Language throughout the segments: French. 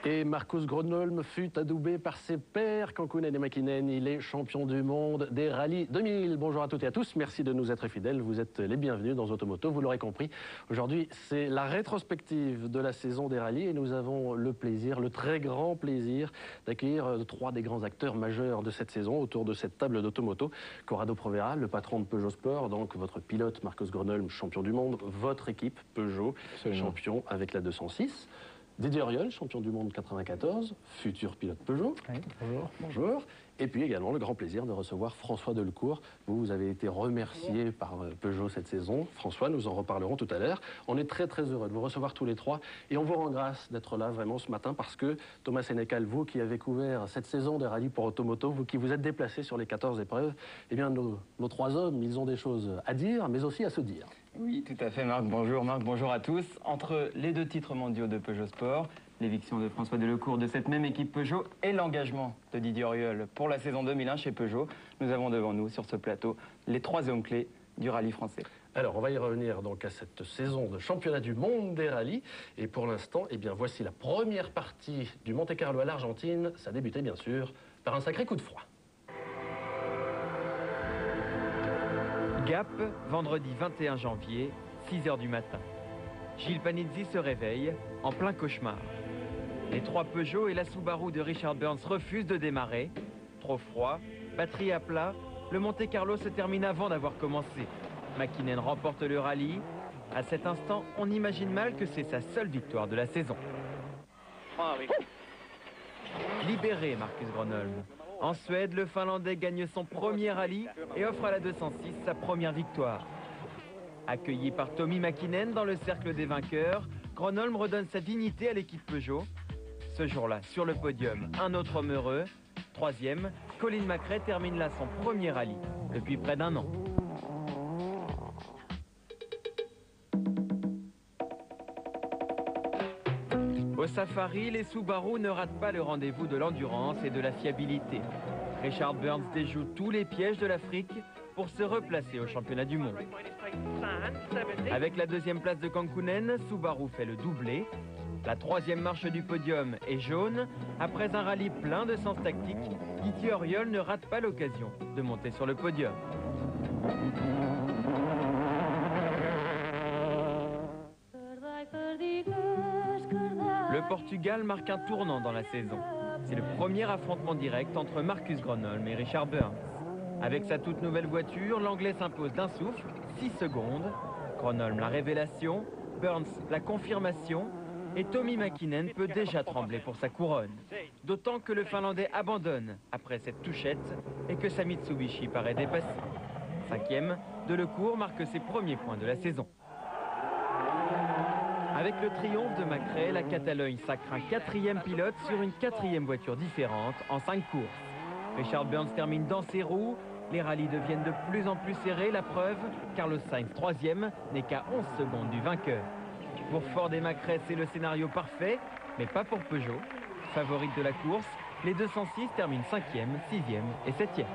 Et Marcus Gronholm fut adoubé par ses pairs Kankkunen et Mäkinen. Il est champion du monde des rallyes 2000. Bonjour à toutes et à tous, merci de nous être fidèles. Vous êtes les bienvenus dans Automoto, vous l'aurez compris. Aujourd'hui, c'est la rétrospective de la saison des rallyes et nous avons le plaisir, le très grand plaisir d'accueillir trois des grands acteurs majeurs de cette saison autour de cette table d'Automoto. Corrado Provera, le patron de Peugeot Sport, donc votre pilote Marcus Gronholm, champion du monde, votre équipe Peugeot, Absolument. Champion avec la 206. Didier Auriol, champion du monde 94, futur pilote Peugeot. Oui, bonjour. Bonjour. Et puis également le grand plaisir de recevoir François Delecourt. Vous avez été remercié par Peugeot cette saison. François, nous en reparlerons tout à l'heure. On est très très heureux de vous recevoir tous les trois. Et on vous rend grâce d'être là vraiment ce matin parce que Thomas Sénécal, vous qui avez couvert cette saison des rallyes pour Automoto, vous qui vous êtes déplacé sur les 14 épreuves, eh bien nos trois hommes, ils ont des choses à dire, mais aussi à se dire. Oui, tout à fait, Marc. Bonjour, Marc. Bonjour à tous. Entre les deux titres mondiaux de Peugeot Sport, l'éviction de François Delecourt de cette même équipe Peugeot et l'engagement de Didier Auriol pour la saison 2001 chez Peugeot, nous avons devant nous, sur ce plateau, les trois hommes clés du rallye français. Alors, on va y revenir donc à cette saison de championnat du monde des rallyes. Et pour l'instant, eh bien, voici la première partie du Monte-Carlo à l'Argentine. Ça débutait bien sûr par un sacré coup de froid. Gap, vendredi 21 janvier, 6 h du matin. Gilles Panizzi se réveille en plein cauchemar. Les trois Peugeot et la Subaru de Richard Burns refusent de démarrer. Trop froid, batterie à plat, le Monte-Carlo se termine avant d'avoir commencé. Mäkinen remporte le rallye. À cet instant, on imagine mal que c'est sa seule victoire de la saison. Libéré, Marcus Gronholm. En Suède, le Finlandais gagne son premier rallye et offre à la 206 sa première victoire. Accueilli par Tommi Mäkinen dans le cercle des vainqueurs, Gronholm redonne sa dignité à l'équipe Peugeot. Ce jour-là, sur le podium, un autre homme heureux. Troisième, Colin McRae termine là son premier rallye depuis près d'1 an. Au safari, les Subaru ne ratent pas le rendez-vous de l'endurance et de la fiabilité. Richard Burns déjoue tous les pièges de l'Afrique pour se replacer au championnat du monde. Avec la deuxième place de Kankkunen, Subaru fait le doublé. La troisième marche du podium est jaune. Après un rallye plein de sens tactique, Didier Auriol ne rate pas l'occasion de monter sur le podium. Le Portugal marque un tournant dans la saison. C'est le premier affrontement direct entre Marcus Gronholm et Richard Burns. Avec sa toute nouvelle voiture, l'Anglais s'impose d'un souffle, 6 secondes. Gronholm la révélation, Burns la confirmation et Tommi Mäkinen peut déjà trembler pour sa couronne. D'autant que le Finlandais abandonne après cette touchette et que sa Mitsubishi paraît dépassée. Cinquième, Delecourt marque ses premiers points de la saison. Avec le triomphe de McRae, la Catalogne sacre un quatrième pilote sur une quatrième voiture différente en 5 courses. Richard Burns termine dans ses roues. Les rallyes deviennent de plus en plus serrés. La preuve, Carlos Sainz, troisième, n'est qu'à 11 secondes du vainqueur. Pour Ford et McRae, c'est le scénario parfait, mais pas pour Peugeot. Favorite de la course, les 206 terminent 5e, 6e et 7e.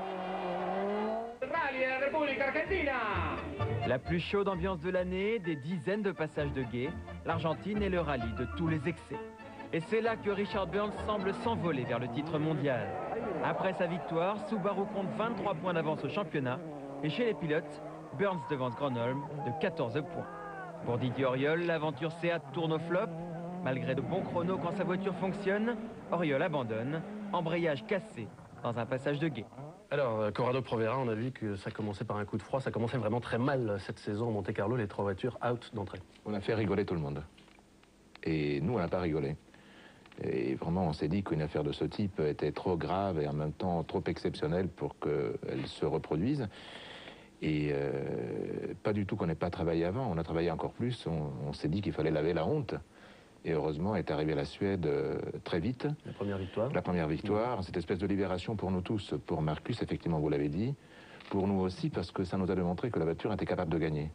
La plus chaude ambiance de l'année, des dizaines de passages de guet, l'Argentine est le rallye de tous les excès. Et c'est là que Richard Burns semble s'envoler vers le titre mondial. Après sa victoire, Subaru compte 23 points d'avance au championnat. Et chez les pilotes, Burns devance Gronholm de 14 points. Pour Didier Auriol, l'aventure Seat tourne au flop. Malgré de bons chronos quand sa voiture fonctionne, Auriol abandonne, embrayage cassé dans un passage de guet. Alors, Corrado Provera, on a vu que ça commençait par un coup de froid. Ça commençait vraiment très mal cette saison au Monte-Carlo, les trois voitures out d'entrée. On a fait rigoler tout le monde. Et nous, on n'a pas rigolé. Et vraiment, on s'est dit qu'une affaire de ce type était trop grave et en même temps trop exceptionnelle pour qu'elle se reproduise. Et pas du tout qu'on n'ait pas travaillé avant. On a travaillé encore plus. On s'est dit qu'il fallait laver la honte. Et heureusement, est arrivée la Suède très vite. La première victoire. La première victoire, cette espèce de libération pour nous tous. Pour Marcus, effectivement, vous l'avez dit. Pour nous aussi, parce que ça nous a démontré que la voiture était capable de gagner.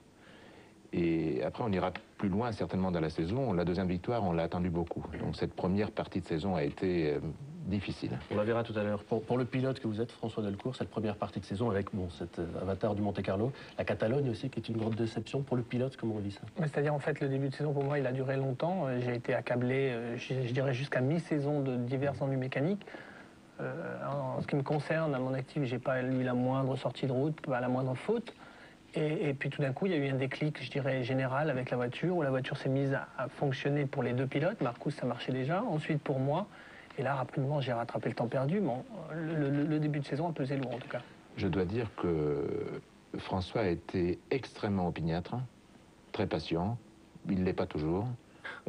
Et après, on ira plus loin, certainement, dans la saison. La deuxième victoire, on l'a attendu beaucoup. Donc cette première partie de saison a été difficile. On la verra tout à l'heure. Pour le pilote que vous êtes, François Delcourt, cette première partie de saison avec cet avatar du Monte-Carlo, la Catalogne aussi qui est une grande déception pour le pilote, comment on dit ça? C'est-à-dire en fait le début de saison pour moi il a duré longtemps. J'ai été accablé, je dirais jusqu'à mi-saison de divers ennuis mécaniques. En ce qui me concerne, à mon actif, j'ai pas eu la moindre sortie de route, pas la moindre faute. Et puis tout d'un coup, il y a eu un déclic, je dirais, général avec la voiture, où la voiture s'est mise à fonctionner pour les deux pilotes. Marcus, ça marchait déjà. Ensuite, pour moi. Et là, rapidement, j'ai rattrapé le temps perdu. Bon, le début de saison a pesé lourd, en tout cas. Je dois dire que François a été extrêmement opiniâtre, très patient. Il ne l'est pas toujours.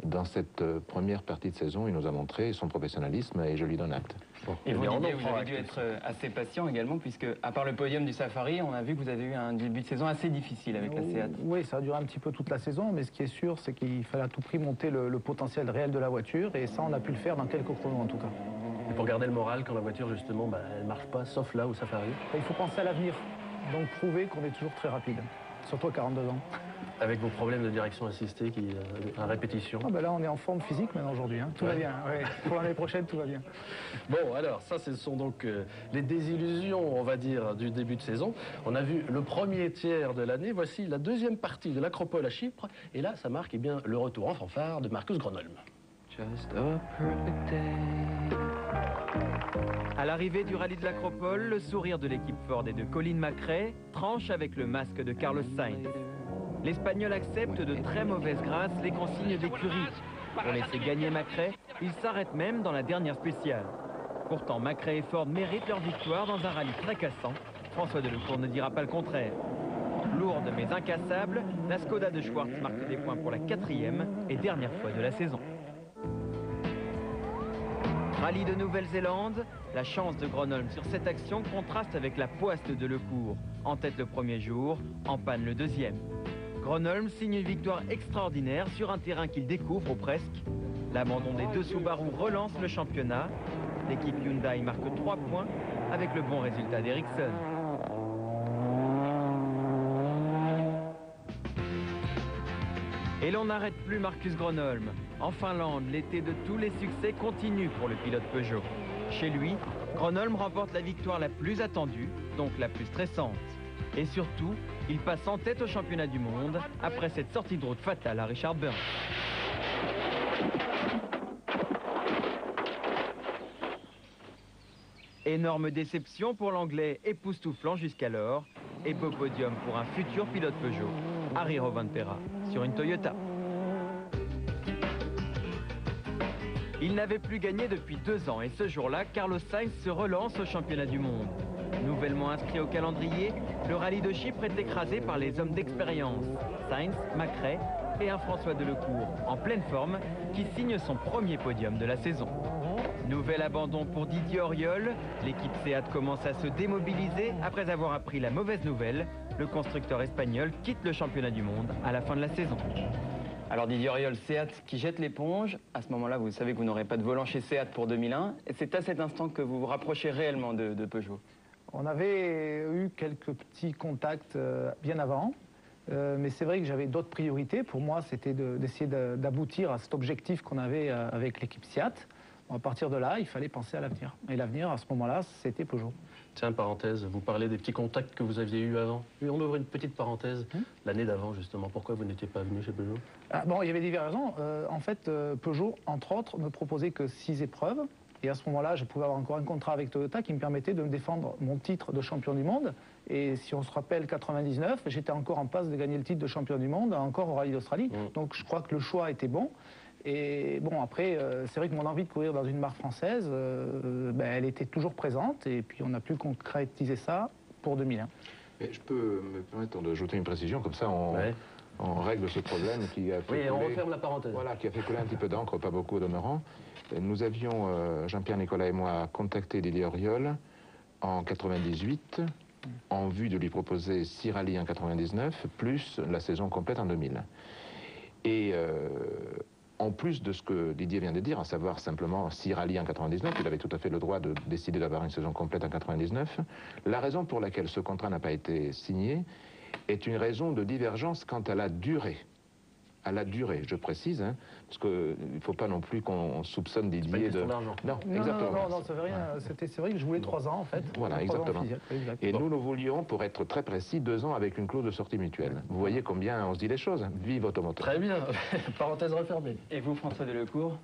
Dans cette première partie de saison, il nous a montré son professionnalisme et je lui donne acte. Et vous, Didier, vous avez dû être assez patient également, puisque à part le podium du Safari, on a vu que vous avez eu un début de saison assez difficile avec la SEAT. Oui, ça a duré un petit peu toute la saison, mais ce qui est sûr, c'est qu'il fallait à tout prix monter le potentiel réel de la voiture, et ça, on a pu le faire dans quelques chronos en tout cas. Et pour garder le moral quand la voiture, justement, elle ne marche pas, sauf là au Safari. Il faut penser à l'avenir, donc prouver qu'on est toujours très rapide, surtout à 42 ans. Avec vos problèmes de direction assistée à répétition. Ah ben là, on est en forme physique maintenant aujourd'hui, hein. Tout va bien. Ouais. Pour l'année prochaine, tout va bien. Bon, alors, ça, ce sont donc les désillusions, on va dire, du début de saison. On a vu le premier tiers de l'année. Voici la deuxième partie de l'Acropole à Chypre. Et là, ça marque le retour en fanfare de Marcus Gronholm. À l'arrivée du rallye de l'Acropole, le sourire de l'équipe Ford et de Colin McRae tranche avec le masque de Carlos Sainz. L'Espagnol accepte de très mauvaise grâce les consignes d'écurie. Pour laisser gagner McRae, il s'arrête même dans la dernière spéciale. Pourtant, McRae et Ford méritent leur victoire dans un rallye très cassant. François Delcourt ne dira pas le contraire. Lourde mais incassable, la Skoda de Schwartz marque des points pour la 4e et dernière fois de la saison. Rallye de Nouvelle-Zélande, la chance de Gronholm sur cette action contraste avec la poisse de Delcourt. En tête le premier jour, en panne le deuxième. Gronholm signe une victoire extraordinaire sur un terrain qu'il découvre ou presque. L'abandon des deux Subaru relance le championnat. L'équipe Hyundai marque 3 points avec le bon résultat d'Ericsson. Et l'on n'arrête plus Marcus Gronholm. En Finlande, l'été de tous les succès continue pour le pilote Peugeot. Chez lui, Gronholm remporte la victoire la plus attendue, donc la plus stressante. Et surtout, il passe en tête au championnat du monde après cette sortie de route fatale à Richard Burns. Énorme déception pour l'Anglais époustouflant jusqu'alors et beau podium pour un futur pilote Peugeot, Harry Rovanperä, sur une Toyota. Il n'avait plus gagné depuis 2 ans et ce jour-là, Carlos Sainz se relance au championnat du monde. Nouvellement inscrit au calendrier, le rallye de Chypre est écrasé par les hommes d'expérience, Sainz, McRae et un François Delcourt, en pleine forme, qui signe son premier podium de la saison. Nouvel abandon pour Didier Auriol, l'équipe SEAT commence à se démobiliser après avoir appris la mauvaise nouvelle. Le constructeur espagnol quitte le championnat du monde à la fin de la saison. Alors Didier Auriol, SEAT qui jette l'éponge. À ce moment-là, vous savez que vous n'aurez pas de volant chez SEAT pour 2001. Et c'est à cet instant que vous vous rapprochez réellement de Peugeot. On avait eu quelques petits contacts bien avant. Mais c'est vrai que j'avais d'autres priorités. Pour moi, c'était d'essayer d'aboutir à cet objectif qu'on avait avec l'équipe SEAT. À partir de là, il fallait penser à l'avenir. Et l'avenir, à ce moment-là, c'était Peugeot. Tiens, parenthèse, vous parlez des petits contacts que vous aviez eus avant. Oui, on ouvre une petite parenthèse. L'année d'avant, justement, pourquoi vous n'étiez pas venu chez Peugeot? Bon, il y avait diverses raisons. En fait, Peugeot, entre autres, me proposait que 6 épreuves. Et à ce moment-là, je pouvais avoir encore un contrat avec Toyota qui me permettait de me défendre mon titre de champion du monde. Et si on se rappelle, 99, j'étais encore en passe de gagner le titre de champion du monde, encore au Rallye d'Australie. Donc je crois que le choix était bon. Et bon, après, c'est vrai que mon envie de courir dans une marque française, elle était toujours présente. Et puis on a pu concrétiser ça pour 2001. Mais je peux me permettre d'ajouter une précision, comme ça on règle ce problème qui a fait on referme la parenthèse. Voilà, qui a fait couler un petit peu d'encre, pas beaucoup au demeurant. Nous avions, Jean-Pierre Nicolas et moi, contacté Didier Auriol en 98 en vue de lui proposer 6 rallyes en 99, plus la saison complète en 2000. Et en plus de ce que Didier vient de dire, à savoir simplement 6 rallyes en 99, il avait tout à fait le droit de décider d'avoir une saison complète en 99. La raison pour laquelle ce contrat n'a pas été signé est une raison de divergence quant à la durée à la durée, je précise, hein, parce qu'il ne faut pas non plus qu'on soupçonne Didier de... Non, exactement. Non, ça veut rien. C'est vrai que je voulais 3 ans, en fait. Voilà, exactement. Et nous voulions, pour être très précis, 2 ans avec une clause de sortie mutuelle. Vous voyez combien on se dit les choses. Vive Automoto. Très bien, parenthèse refermée. Et vous, François Delecourt,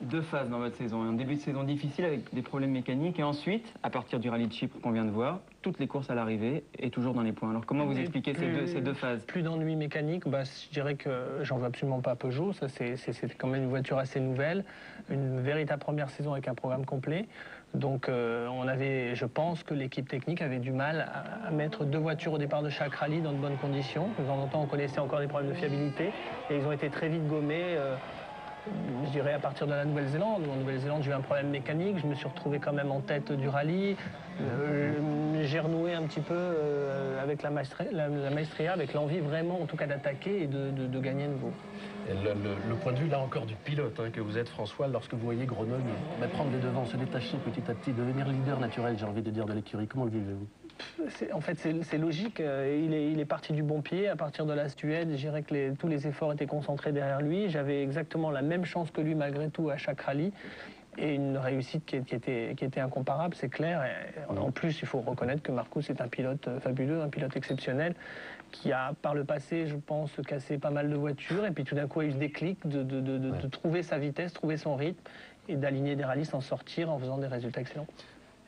2 phases dans votre saison. Un début de saison difficile avec des problèmes mécaniques. Et ensuite, à partir du rallye de Chypre qu'on vient de voir, toutes les courses à l'arrivée et toujours dans les points. Alors comment vous expliquez ces deux phases? Plus d'ennuis mécaniques, je dirais que j'en veux absolument pas à Peugeot. Ça, c'est quand même une voiture assez nouvelle. Une véritable première saison avec un programme complet. Donc je pense que l'équipe technique avait du mal à mettre 2 voitures au départ de chaque rallye dans de bonnes conditions. De temps en temps, on connaissait encore des problèmes de fiabilité. Et ils ont été très vite gommés. Je dirais à partir de la Nouvelle-Zélande. En Nouvelle-Zélande, j'ai eu un problème mécanique, je me suis retrouvé quand même en tête du rallye. J'ai renoué un petit peu avec la maestria, avec l'envie vraiment en tout cas d'attaquer et de gagner de nouveau. Et le point de vue là encore du pilote que vous êtes, François, lorsque vous voyez Grenoble prendre les devants, se détacher petit à petit, devenir leader naturel, j'ai envie de dire, de l'écurie, comment le vivez-vous? En fait, c'est logique. Il est parti du bon pied. À partir de la Suède, je dirais que tous les efforts étaient concentrés derrière lui. J'avais exactement la même chance que lui, malgré tout, à chaque rallye. Et une réussite qui était incomparable, c'est clair. Et en plus, il faut reconnaître que Marcus est un pilote fabuleux, un pilote exceptionnel, qui a, par le passé, je pense, cassé pas mal de voitures. Et puis tout d'un coup, a eu ce déclic de trouver sa vitesse, trouver son rythme, et d'aligner des rallyes, s'en sortir en faisant des résultats excellents.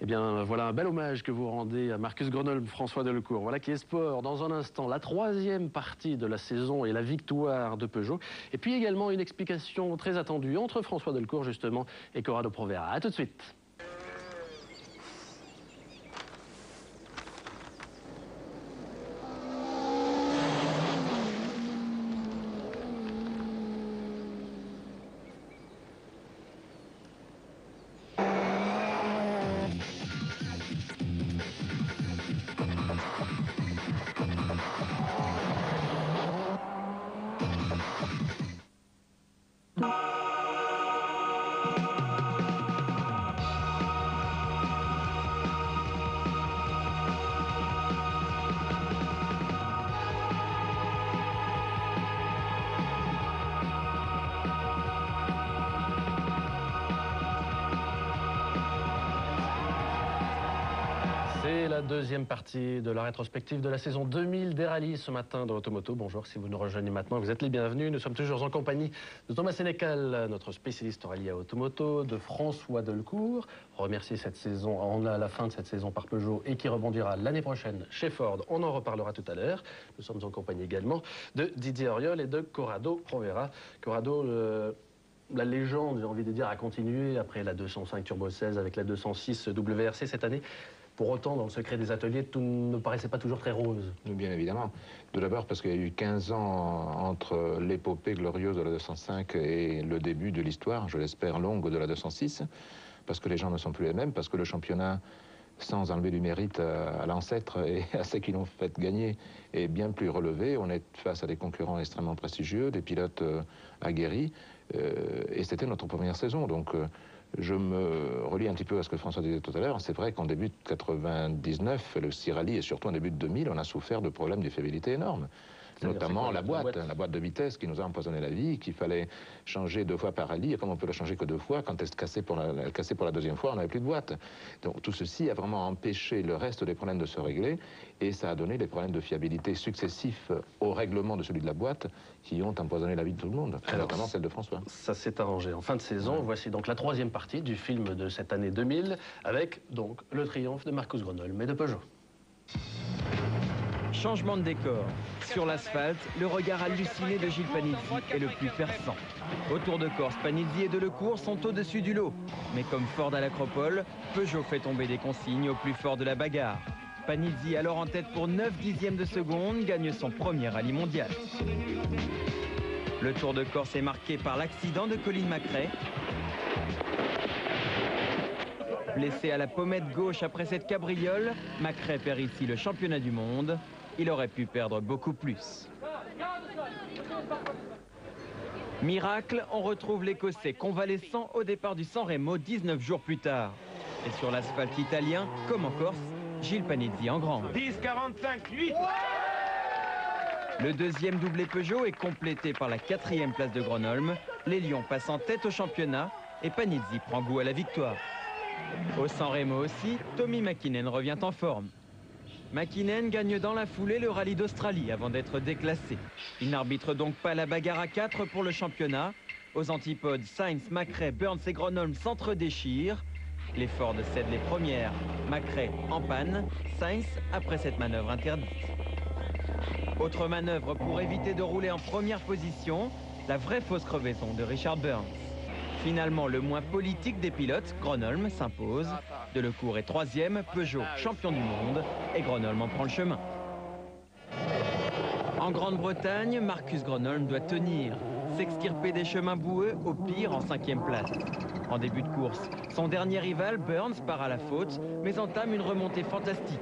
Eh bien, voilà un bel hommage que vous rendez à Marcus Grenoble, François Delecourt. Voilà qui est sport. Dans un instant, la 3e partie de la saison et la victoire de Peugeot. Et puis également une explication très attendue entre François Delecourt, justement, et Corrado Provera. A tout de suite. C'est la 2e partie de la rétrospective de la saison 2000 des rallyes ce matin dans Automoto. Bonjour, si vous nous rejoignez maintenant, vous êtes les bienvenus. Nous sommes toujours en compagnie de Thomas Sénécal, notre spécialiste rallye à Automoto, de François Delecourt, remercié cette saison, à la fin de cette saison par Peugeot et qui rebondira l'année prochaine chez Ford. On en reparlera tout à l'heure. Nous sommes en compagnie également de Didier Auriol et de Corrado Provera. Corrado, la légende, j'ai envie de dire, a continué après la 205 Turbo 16 avec la 206 WRC cette année. Pour autant, dans le secret des ateliers, tout ne paraissait pas toujours très rose. Bien évidemment. Tout d'abord parce qu'il y a eu 15 ans entre l'épopée glorieuse de la 205 et le début de l'histoire, je l'espère longue, de la 206, parce que les gens ne sont plus les mêmes, parce que le championnat, sans enlever du mérite à l'ancêtre et à ceux qui l'ont fait gagner, est bien plus relevé. On est face à des concurrents extrêmement prestigieux, des pilotes aguerris, et c'était notre première saison. Donc, je me relie un petit peu à ce que François disait tout à l'heure. C'est vrai qu'en début de 99, le Cirali et surtout en début de 2000, on a souffert de problèmes de fiabilité énormes. Notamment la boîte de vitesse qui nous a empoisonné la vie, qu'il fallait changer 2 fois par rallye. Et comme on peut la changer que 2 fois, quand elle se cassait pour la 2e fois, on n'avait plus de boîte. Donc tout ceci a vraiment empêché le reste des problèmes de se régler. Et ça a donné des problèmes de fiabilité successifs au règlement de celui de la boîte qui ont empoisonné la vie de tout le monde, notamment celle de François. Ça s'est arrangé. En fin de saison, voici donc la 3e partie du film de cette année 2000, avec donc le triomphe de Marcus Grenoble, mais de Peugeot. Changement de décor. Sur l'asphalte, le regard halluciné de Gilles Panizzi est le plus perçant. Au Tour de Corse, Panizzi et Delecourt sont au-dessus du lot. Mais comme Ford à l'Acropole, Peugeot fait tomber des consignes au plus fort de la bagarre. Panizzi, alors en tête pour 9/10 de seconde, gagne son premier rallye mondial. Le Tour de Corse est marqué par l'accident de Colin McRae. Blessé à la pommette gauche après cette cabriole, McRae perd ici le championnat du monde. Il aurait pu perdre beaucoup plus. Miracle, on retrouve l'Écossais convalescent au départ du San Remo 19 jours plus tard. Et sur l'asphalte italien, comme en Corse, Gilles Panizzi en grande. 10, 45, 8. Le deuxième doublé Peugeot est complété par la 4e place de Gronholm. Les Lions passent en tête au championnat et Panizzi prend goût à la victoire. Au San Remo aussi, Tommy Mäkinen revient en forme. Mäkinen gagne dans la foulée le rallye d'Australie avant d'être déclassé. Il n'arbitre donc pas la bagarre à 4 pour le championnat. Aux antipodes, Sainz, McRae, Burns et Gronholm s'entre-déchirent. Les Ford cèdent les premières. McRae en panne, Sainz après cette manœuvre interdite. Autre manœuvre pour éviter de rouler en première position, la vraie fausse crevaison de Richard Burns. Finalement, le moins politique des pilotes, Gronholm, s'impose. Delecourt est 3e, Peugeot champion du monde et Gronholm en prend le chemin. En Grande-Bretagne, Marcus Gronholm doit tenir, s'extirper des chemins boueux, au pire en 5e place. En début de course, son dernier rival, Burns, part à la faute, mais entame une remontée fantastique.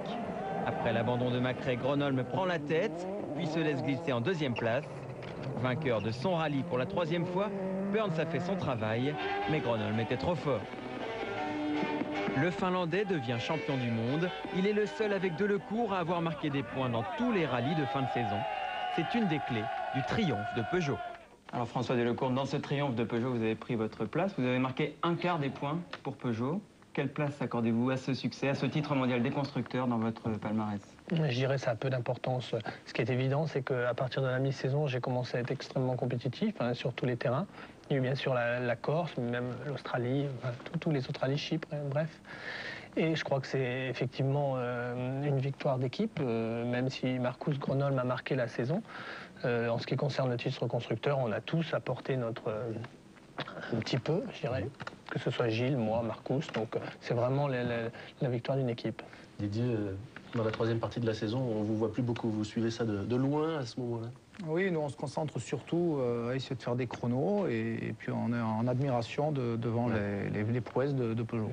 Après l'abandon de McRae, Gronholm prend la tête, puis se laisse glisser en 2e place. Vainqueur de son rallye pour la 3e fois, Burns a fait son travail, mais Gronholm était trop fort. Le Finlandais devient champion du monde. Il est le seul avec Delecourt à avoir marqué des points dans tous les rallyes de fin de saison. C'est une des clés du triomphe de Peugeot. Alors François Delecourt, dans ce triomphe de Peugeot, vous avez pris votre place. Vous avez marqué 1/4 des points pour Peugeot. Quelle place accordez-vous à ce succès, à ce titre mondial des constructeurs dans votre palmarès? Je dirais que ça a peu d'importance. Ce qui est évident, c'est qu'à partir de la mi-saison, j'ai commencé à être extrêmement compétitif sur tous les terrains. Il y a eu bien sûr la Corse, même l'Australie, tous les autres rallyes, Chypre, bref. Et je crois que c'est effectivement une victoire d'équipe, même si Marcus Gronholm a marqué la saison. En ce qui concerne le titre constructeur, on a tous apporté notre... un petit peu, je dirais, que ce soit Gilles, moi, Marcus. Donc c'est vraiment la victoire d'une équipe. Didier, dans la 3e partie de la saison, on ne vous voit plus beaucoup. Vous suivez ça de loin à ce moment-là? Oui, nous on se concentre surtout à essayer de faire des chronos et puis on est en admiration devant les prouesses de Peugeot.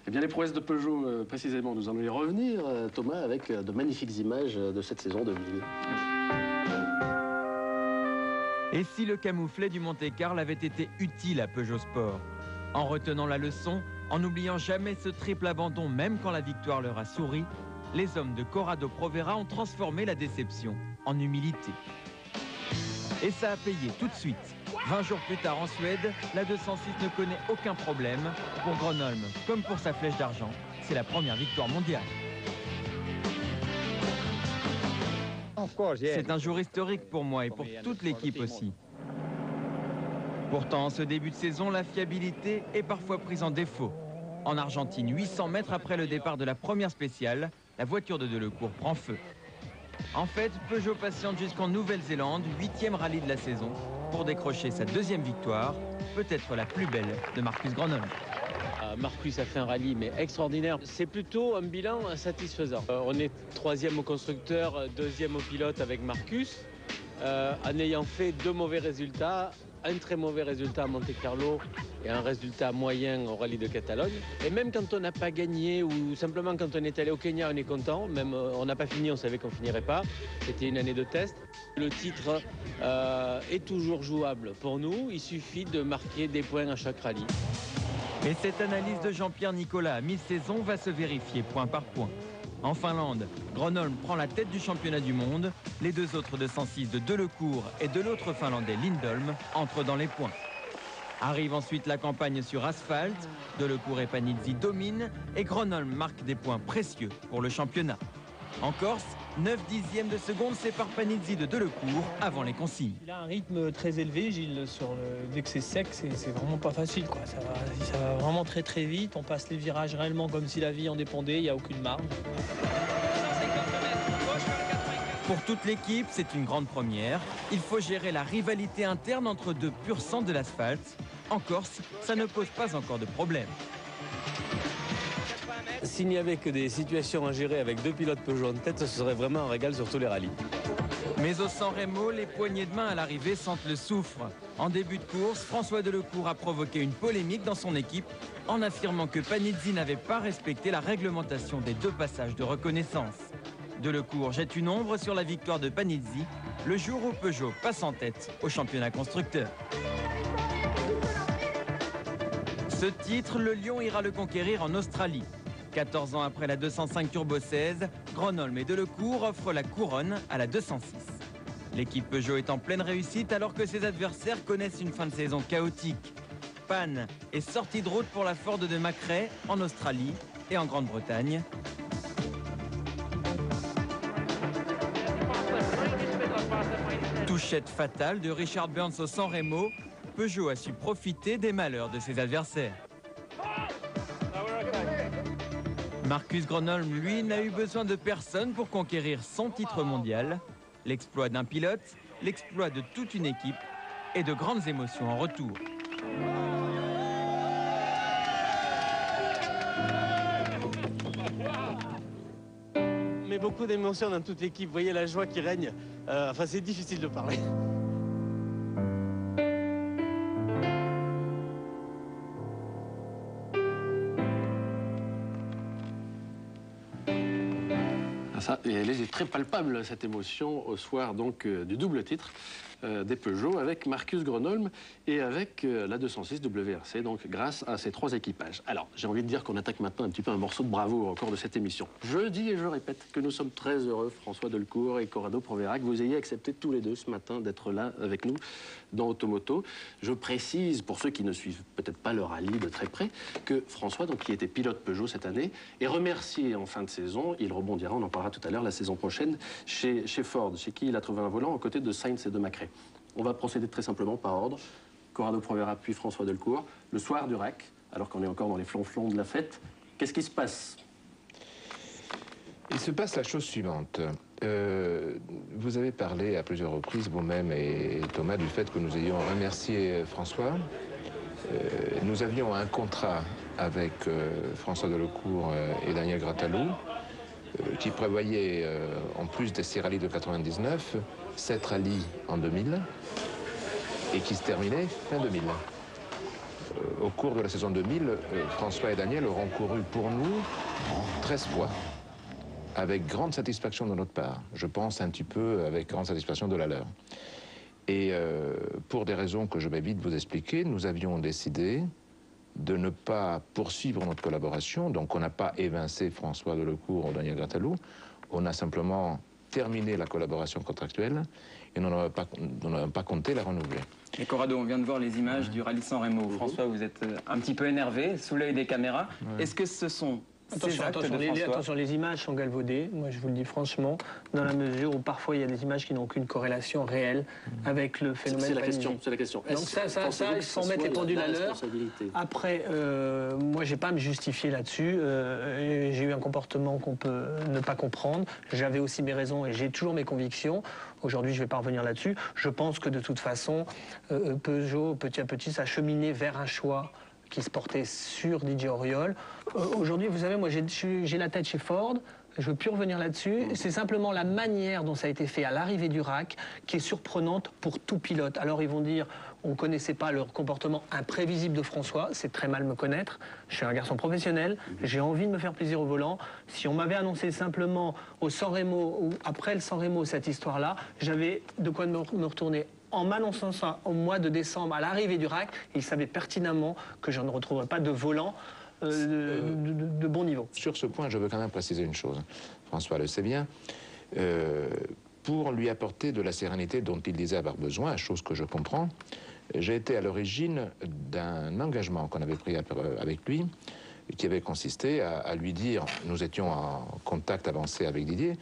Eh bien, les prouesses de Peugeot, précisément, nous allons y revenir, Thomas, avec de magnifiques images de cette saison 2000. Et si le camouflet du Monte-Carlo avait été utile à Peugeot Sport? En retenant la leçon, en n'oubliant jamais ce triple abandon, même quand la victoire leur a souri, les hommes de Corrado Provera ont transformé la déception en humilité. Et ça a payé tout de suite. 20 jours plus tard en Suède, la 206 ne connaît aucun problème. Pour Gronholm, comme pour sa flèche d'argent, c'est la première victoire mondiale. C'est un jour historique pour moi et pour toute l'équipe aussi. Pourtant, en ce début de saison, la fiabilité est parfois prise en défaut. En Argentine, 800 mètres après le départ de la première spéciale, la voiture de Delecourt prend feu. En fait, Peugeot patiente jusqu'en Nouvelle-Zélande, 8e rallye de la saison, pour décrocher sa 2e victoire, peut-être la plus belle de Marcus Gronholm. Marcus a fait un rallye mais extraordinaire. C'est plutôt un bilan satisfaisant. On est 3e au constructeur, 2e au pilote avec Marcus, en ayant fait 2 mauvais résultats, un très mauvais résultat à Monte-Carlo et un résultat moyen au rallye de Catalogne. Et même quand on n'a pas gagné ou simplement quand on est allé au Kenya, on est content. Même on n'a pas fini, on savait qu'on finirait pas. C'était une année de test. Le titre est toujours jouable pour nous. Il suffit de marquer des points à chaque rallye. Et cette analyse de Jean-Pierre Nicolas à mi-saison va se vérifier point par point. En Finlande, Gronholm prend la tête du championnat du monde. Les 2 autres de 106 de Delecourt et de l'autre Finlandais Lindholm entrent dans les points. Arrive ensuite la campagne sur asphalte. Delecourt et Panizzi dominent et Gronholm marque des points précieux pour le championnat. En Corse, 9 dixièmes de seconde séparent Panizzi de Delecourt avant les consignes. Il a un rythme très élevé, Gilles, dès que c'est sec, c'est vraiment pas facile, quoi. Ça va vraiment très très vite, on passe les virages réellement comme si la vie en dépendait, il n'y a aucune marge. Pour toute l'équipe, c'est une grande première. Il faut gérer la rivalité interne entre 2 purs sang de l'asphalte. En Corse, ça ne pose pas encore de problème. S'il n'y avait que des situations à gérer avec 2 pilotes Peugeot en tête, ce serait vraiment un régal sur tous les rallyes. Mais au San Remo, les poignées de main à l'arrivée sentent le soufre. En début de course, François Delecourt a provoqué une polémique dans son équipe en affirmant que Panizzi n'avait pas respecté la réglementation des 2 passages de reconnaissance. Delecourt jette une ombre sur la victoire de Panizzi le jour où Peugeot passe en tête au championnat constructeur. Ce titre, le Lion ira le conquérir en Australie. 14 ans après la 205 Turbo 16, Gronholm et Delecourt offrent la couronne à la 206. L'équipe Peugeot est en pleine réussite alors que ses adversaires connaissent une fin de saison chaotique. Panne et sortie de route pour la Ford de Macrae en Australie et en Grande-Bretagne. Touchette fatale de Richard Burns au San Remo, Peugeot a su profiter des malheurs de ses adversaires. Marcus Gronholm, lui, n'a eu besoin de personne pour conquérir son titre mondial. L'exploit d'un pilote, l'exploit de toute une équipe et de grandes émotions en retour. Mais beaucoup d'émotions dans toute l'équipe. Vous voyez la joie qui règne. Enfin, c'est difficile de parler. Ça, et elle est très palpable, cette émotion, au soir donc du double titre des Peugeot avec Marcus Gronholm et avec la 206 WRC, donc grâce à ces 3 équipages. Alors, j'ai envie de dire qu'on attaque maintenant un petit peu un morceau de bravoure au cours de cette émission. Je dis et je répète que nous sommes très heureux, François Delcourt et Corrado Provera, que vous ayez accepté tous les deux ce matin d'être là avec nous dans Automoto. Je précise, pour ceux qui ne suivent peut-être pas le rallye de très près, que François, donc, qui était pilote Peugeot cette année, est remercié en fin de saison. Il rebondira, on en parlera tout à l'heure, la saison prochaine, chez Ford, chez qui il a trouvé un volant aux côtés de Sainz et de Macrae. On va procéder très simplement par ordre. Corrado Provera puis François Delcourt. Le soir du RAC, alors qu'on est encore dans les flonflons de la fête, qu'est-ce qui se passe? Il se passe la chose suivante. Vous avez parlé à plusieurs reprises, vous-même et Thomas, du fait que nous ayons remercié François. Nous avions un contrat avec François Delcourt et Daniel Gratalou qui prévoyait, en plus des 6 rallyes de 99, 7 rallyes en 2000 et qui se terminait fin 2000. Au cours de la saison 2000, François et Daniel auront couru pour nous 13 fois, avec grande satisfaction de notre part. Je pense un petit peu avec grande satisfaction de la leur. Et pour des raisons que je vais vite vous expliquer, nous avions décidé de ne pas poursuivre notre collaboration. Donc on n'a pas évincé François Delcourt ou Daniel Gratalou, on a simplement terminé la collaboration contractuelle et nous n'avons pas compté la renouveler. Et Corrado, on vient de voir les images du rallye San Remo. François, vous êtes un petit peu énervé, sous l'œil des caméras. Est-ce que ce sont ces actes de François? Attention, les images sont galvaudées, moi je vous le dis franchement, dans la mesure où parfois il y a des images qui n'ont aucune corrélation réelle avec le phénomène. C'est la question. Donc ça, il faut mettre les pendules à l'heure. Après, moi j'ai pas à me justifier là-dessus. J'ai eu un comportement qu'on peut ne pas comprendre. J'avais aussi mes raisons et j'ai toujours mes convictions. Aujourd'hui, je ne vais pas revenir là-dessus. Je pense que de toute façon, Peugeot, petit à petit, s'acheminait vers un choix qui se portait sur Didier Auriol. Aujourd'hui, vous savez, moi, j'ai la tête chez Ford. Je ne veux plus revenir là-dessus. C'est simplement la manière dont ça a été fait à l'arrivée du RAC qui est surprenante pour tout pilote. Alors, ils vont dire, on ne connaissait pas le comportement imprévisible de François. C'est très mal me connaître. Je suis un garçon professionnel. J'ai envie de me faire plaisir au volant. Si on m'avait annoncé simplement au San Remo ou après le San Remo cette histoire-là, j'avais de quoi me retourner. En m'annonçant ça au mois de décembre, à l'arrivée du RAC, il savait pertinemment que je ne retrouverais pas de volant de bon niveau. Sur ce point, je veux quand même préciser une chose. François le sait bien. Pour lui apporter de la sérénité dont il disait avoir besoin, chose que je comprends, j'ai été à l'origine d'un engagement qu'on avait pris avec lui, qui avait consisté à lui dire, nous étions en contact avancé avec Didier,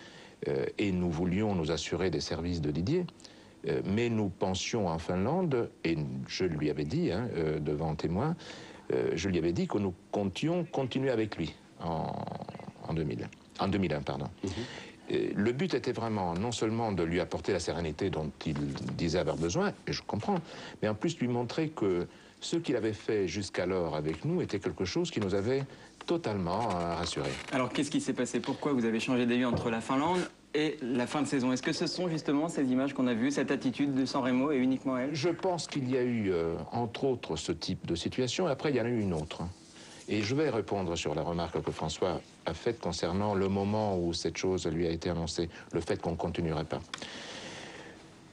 et nous voulions nous assurer des services de Didier, mais nous pensions en Finlande, et je lui avais dit, devant témoin, je lui avais dit que nous comptions continuer avec lui en 2001, pardon. Le but était vraiment non seulement de lui apporter la sérénité dont il disait avoir besoin, et je comprends, mais en plus lui montrer que ce qu'il avait fait jusqu'alors avec nous était quelque chose qui nous avait totalement rassurés. Alors qu'est-ce qui s'est passé? Pourquoi vous avez changé d'avis entre la Finlande et la fin de saison? Est-ce que ce sont justement ces images qu'on a vues, cette attitude de San Remo et uniquement elle? Je pense qu'il y a eu, entre autres, ce type de situation, et après il y en a eu une autre. Et je vais répondre sur la remarque que François a faite concernant le moment où cette chose lui a été annoncée, le fait qu'on ne continuerait pas.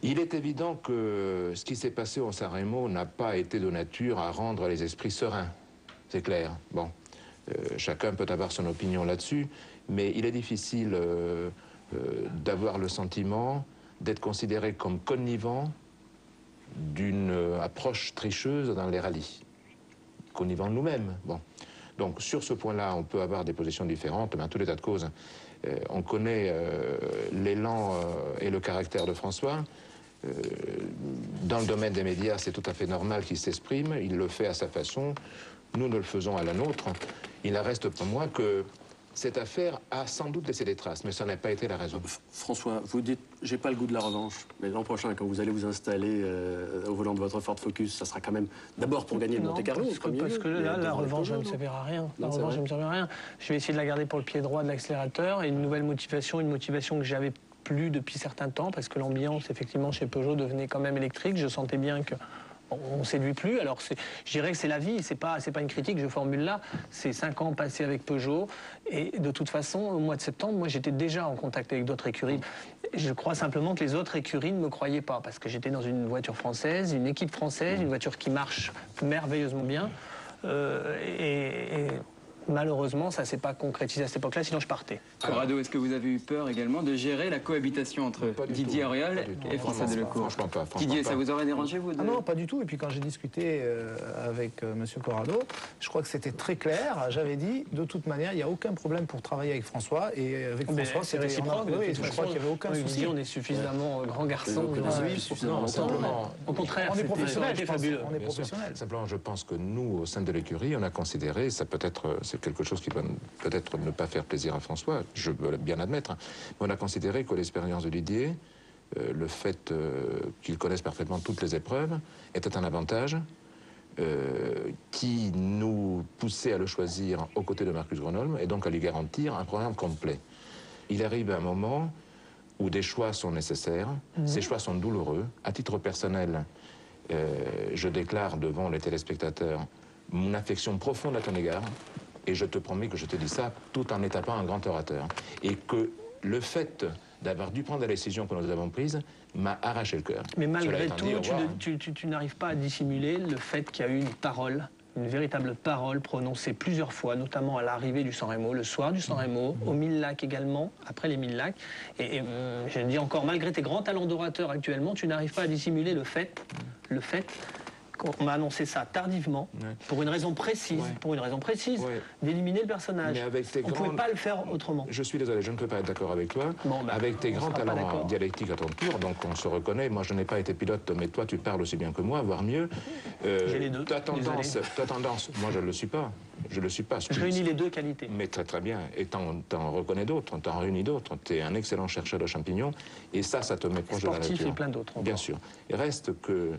Il est évident que ce qui s'est passé au San Remo n'a pas été de nature à rendre les esprits sereins. C'est clair. Bon, chacun peut avoir son opinion là-dessus, mais il est difficile d'avoir le sentiment, d'être considérés comme connivants d'une approche tricheuse dans les rallyes. Connivants nous-mêmes. Bon. Donc sur ce point-là, on peut avoir des positions différentes, mais en tout état de cause, on connaît l'élan et le caractère de François. Dans le domaine des médias, c'est tout à fait normal qu'il s'exprime, il le fait à sa façon, nous le faisons à la nôtre. Il en reste pour moi que cette affaire a sans doute laissé des traces, mais ça n'a pas été la raison. François, vous dites, j'ai pas le goût de la revanche, mais l'an prochain, quand vous allez vous installer au volant de votre Ford Focus, ça sera quand même d'abord pour gagner le Monte-Carlo. Parce que là, la revanche ne me servira à rien. La revanche ne me servira à rien. Je vais essayer de la garder pour le pied droit de l'accélérateur et une nouvelle motivation, une motivation que j'avais plus depuis certains temps, parce que l'ambiance, effectivement, chez Peugeot devenait quand même électrique. Je sentais bien que on ne séduit plus. Alors, je dirais que c'est la vie, c'est pas une critique, je formule là. C'est 5 ans passés avec Peugeot. Et de toute façon, au mois de septembre, moi, j'étais déjà en contact avec d'autres écuries. Je crois simplement que les autres écuries ne me croyaient pas, parce que j'étais dans une voiture française, une équipe française, une voiture qui marche merveilleusement bien. Et malheureusement, ça ne s'est pas concrétisé à cette époque-là, sinon je partais. Corrado, est-ce que vous avez eu peur également de gérer la cohabitation entre Didier Auriol et François Delecour? Franchement pas. Didier, ça vous aurait dérangé, vous Ah non, pas du tout. Et puis quand j'ai discuté avec Monsieur Corrado, je crois que c'était très clair. J'avais dit, de toute manière, il n'y a aucun problème pour travailler avec François. Et avec François, c'est réciproque. Oui, je crois qu'il n'y avait aucun souci. On est suffisamment grand garçon. Au contraire, on est professionnel, c'est fabuleux. On est professionnel. Simplement, je pense que nous, au sein de l'écurie, on a considéré, ça peut-être, c'est quelque chose qui va peut-être ne pas faire plaisir à François, je veux bien admettre, mais on a considéré que l'expérience de Didier, le fait qu'il connaisse parfaitement toutes les épreuves, était un avantage qui nous poussait à le choisir aux côtés de Marcus Grönholm et donc à lui garantir un programme complet. Il arrive à un moment où des choix sont nécessaires, ces choix sont douloureux. À titre personnel, je déclare devant les téléspectateurs mon affection profonde à ton égard. Et je te promets que je te dis ça tout en étapant un grand orateur. Et que le fait d'avoir dû prendre la décision que nous avons prise m'a arraché le cœur. Mais malgré tout, tu n'arrives pas à dissimuler le fait qu'il y a eu une parole, une véritable parole prononcée plusieurs fois, notamment à l'arrivée du San Remo, le soir du San Remo, aux 1000 lacs également, après les 1000 lacs. Et je dis encore, malgré tes grands talents d'orateur actuellement, tu n'arrives pas à dissimuler le fait on m'a annoncé ça tardivement, pour une raison précise, d'éliminer le personnage. On ne pouvait pas le faire autrement. Je suis désolé, je ne peux pas être d'accord avec toi. Avec tes grands talents dialectiques à ton tour, donc on se reconnaît. Moi, je n'ai pas été pilote, mais toi, tu parles aussi bien que moi, voire mieux. J'ai les deux. Ta tendance, moi, je ne le suis pas. Je ne le suis pas. Je réunis les deux qualités. Mais très très bien. Et t'en reconnais d'autres, t'en réunis d'autres. Tu es un excellent chercheur de champignons. Et ça te met proche de la nature. Et plein d'autres. Bien sûr. Il reste que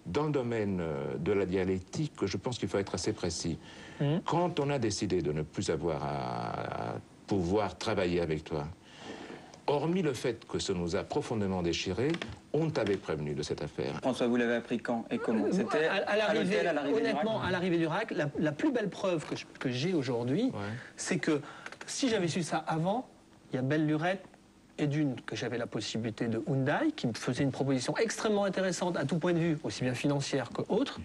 dans le domaine de la dialectique, je pense qu'il faut être assez précis. Quand on a décidé de ne plus avoir à pouvoir travailler avec toi, hormis le fait que ça nous a profondément déchirés, on t'avait prévenu de cette affaire. François, vous l'avez appris quand et comment? C'était à l'arrivée du RAC. Honnêtement, à l'arrivée du RAC, la plus belle preuve que j'ai aujourd'hui, c'est que si j'avais su ça avant, il y a belle lurette, et d'une, que j'avais la possibilité de Hyundai, qui me faisait une proposition extrêmement intéressante à tout point de vue, aussi bien financière que autre,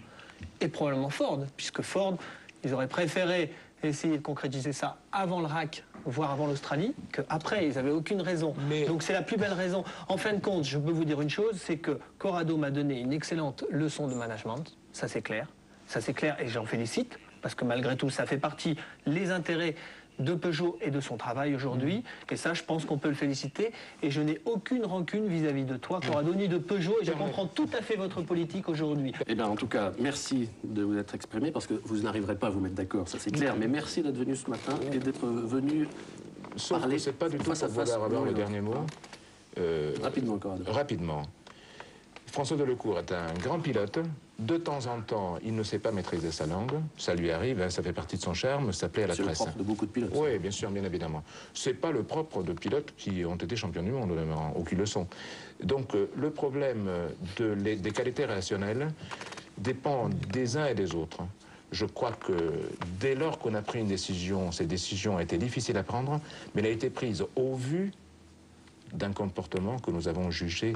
et probablement Ford, puisque Ford, ils auraient préféré essayer de concrétiser ça avant le RAC, voire avant l'Australie, qu'après, ils n'avaient aucune raison. Donc c'est la plus belle raison. En fin de compte, je peux vous dire une chose, c'est que Corrado m'a donné une excellente leçon de management, ça c'est clair, et j'en félicite, parce que malgré tout, ça fait partie les intérêts de Peugeot et de son travail aujourd'hui. Et ça, je pense qu'on peut le féliciter. Et je n'ai aucune rancune vis-à-vis de toi, Corrado, ni de Peugeot. Et je comprends tout à fait votre politique aujourd'hui. Eh bien, en tout cas, merci de vous être exprimé, parce que vous n'arriverez pas à vous mettre d'accord, ça c'est clair. Mais merci d'être venu ce matin et d'être venu parler. C'est pas du tout pour vouloir avoir le dernier mot. Rapidement, Corrado. Rapidement. François Delecour est un grand pilote. De temps en temps, il ne sait pas maîtriser sa langue. Ça lui arrive, hein, ça fait partie de son charme, ça plaît à la presse. C'est le propre de beaucoup de pilotes. Oui, bien sûr, bien évidemment. C'est pas le propre de pilotes qui ont été champions du monde, ou qui le sont. Donc, le problème des qualités relationnelles dépend des uns et des autres. Je crois que dès lors qu'on a pris une décision, cette décision a été difficile à prendre, mais elle a été prise au vu d'un comportement que nous avons jugé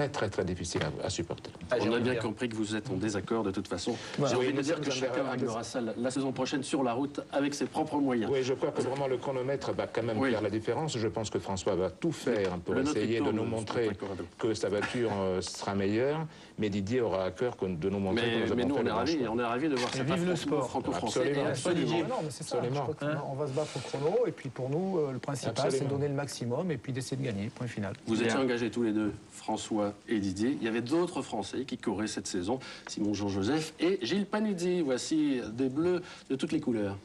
très difficile à supporter. On a bien compris que vous êtes en désaccord de toute façon. J'ai envie de dire que chacun réglera ça la saison prochaine sur la route avec ses propres moyens. Oui, je crois que vraiment le chronomètre va quand même faire la différence. Je pense que François va tout faire pour essayer de nous montrer que sa voiture sera meilleure, mais Didier aura à cœur de nous montrer que nous avons fait le bon choix. On est ravis de voir cet affrontement franco-français. On va se battre au chrono, et puis pour nous, le principal, c'est de donner le maximum et puis d'essayer de gagner, point final. Vous étiez engagés tous les deux, François et Didier. Il y avait d'autres Français qui couraient cette saison, Simon Jean-Joseph et Gilles Panizzi. Voici des bleus de toutes les couleurs.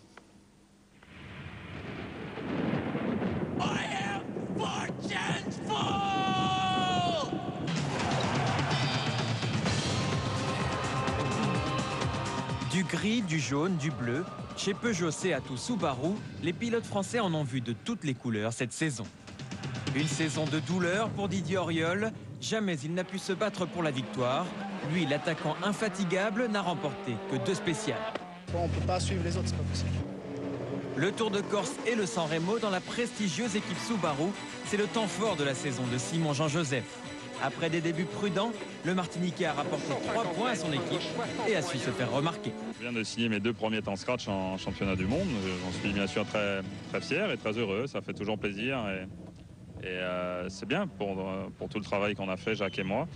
Du gris, du jaune, du bleu, chez Peugeot, Seat, Subaru, les pilotes français en ont vu de toutes les couleurs cette saison. Une saison de douleur pour Didier Auriol. Jamais il n'a pu se battre pour la victoire. Lui, l'attaquant infatigable, n'a remporté que 2 spéciales. On ne peut pas suivre les autres, c'est pas possible. Le Tour de Corse et le San Remo dans la prestigieuse équipe Subaru, c'est le temps fort de la saison de Simon Jean-Joseph. Après des débuts prudents, le Martiniquais a rapporté 3 points à son équipe et a su se faire remarquer. Je viens de signer mes 2 premiers temps scratch en championnat du monde. J'en suis bien sûr très fier et très heureux. Ça fait toujours plaisir et c'est bien pour tout le travail qu'on a fait, Jacques et moi.